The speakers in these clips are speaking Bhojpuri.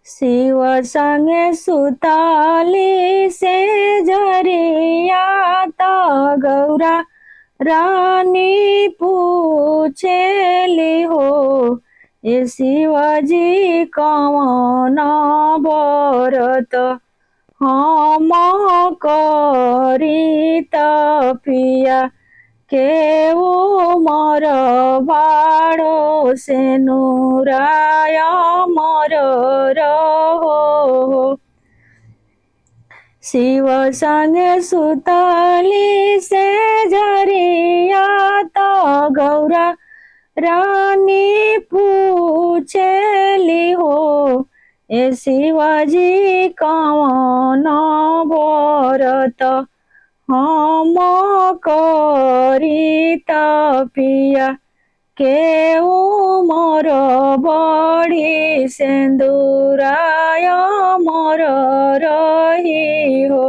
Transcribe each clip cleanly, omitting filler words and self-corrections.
शिव संगे सुताली से जरिया तो गौरा रानी पूछेली हो, ये शिवजी कौन व्रत हम करी तपिया के मोर बाड़ो से नूराय मोर रहो। शिव संगे सुतली से जरिया तो गौरा रानी पूछेली हो, ए शिवजी कौन व्रत हम करी तपिया के मोर बड़ी सिंदूराय मोर रही हो।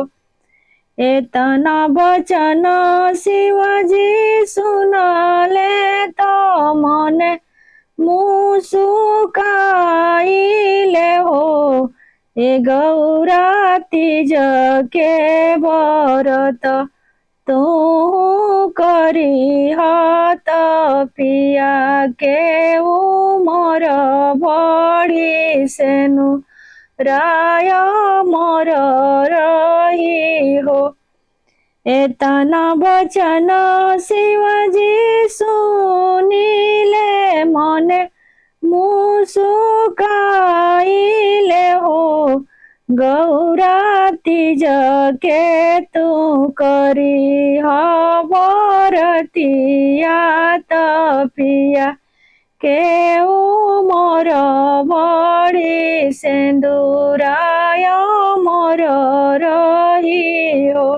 एतना वचन शिवजी सुनले तो मने मुसुकाइले हो, ए गौरा तीज के व्रत तू करी तपिया के मोर बड़ी सेनु राय मोर रही हो। एतना वचन शिवजी सुनिले मने मुसुकाइले हो, गौरा तीज के तू करी व्रतिया तपिया के मोर बड़ी सिंदूराय मोर रही हो।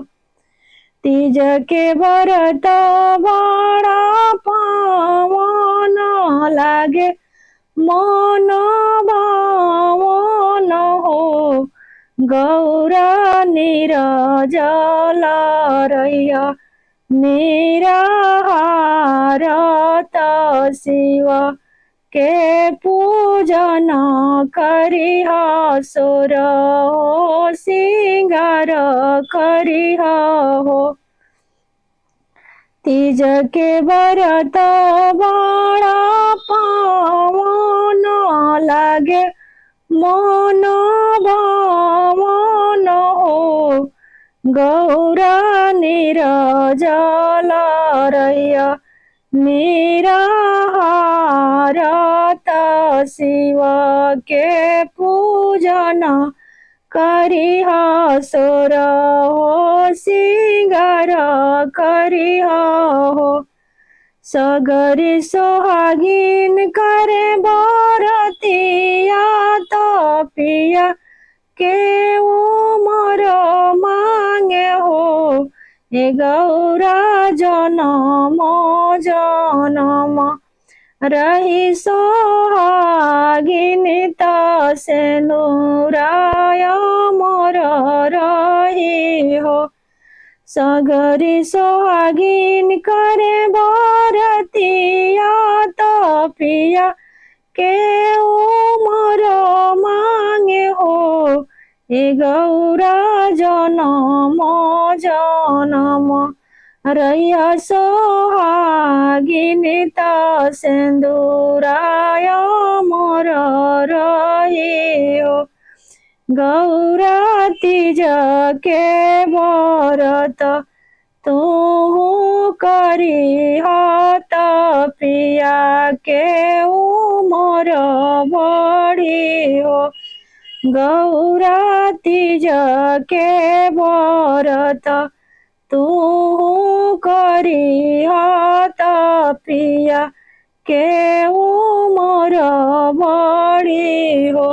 तीज के व्रत बड़ा पावन लागे मन भावन हो, गौरा निरजल रहिया निराहार त शिव के पूजन करिह सोर हो सिंगार करिह हो। तीज के व्रत बड़ा पावन लागे मन भावन हो, गौरा निरजल रहिया निराहार त शिव के पूजन करिह सोर हो सिंगार करिह हो। सगरी सोहागिन करे बरतिया तपिया के मोर मांगे हो, ए गौरा जनम जनम रही सोहागिन त सेनुराय मोर रही हो। सगरी सोहागिन करे बरतिया तपिया के मोर मांगे हो, ए गौरा जनम जनम रहिया सोहागिन त सिंदूराय मोर रही हो। गौरा तीज के व्रत तू करी तपिया के मोर बड़ी हो। गौरा तीज के व्रत तू करी तपिया के मोर बड़ी हो।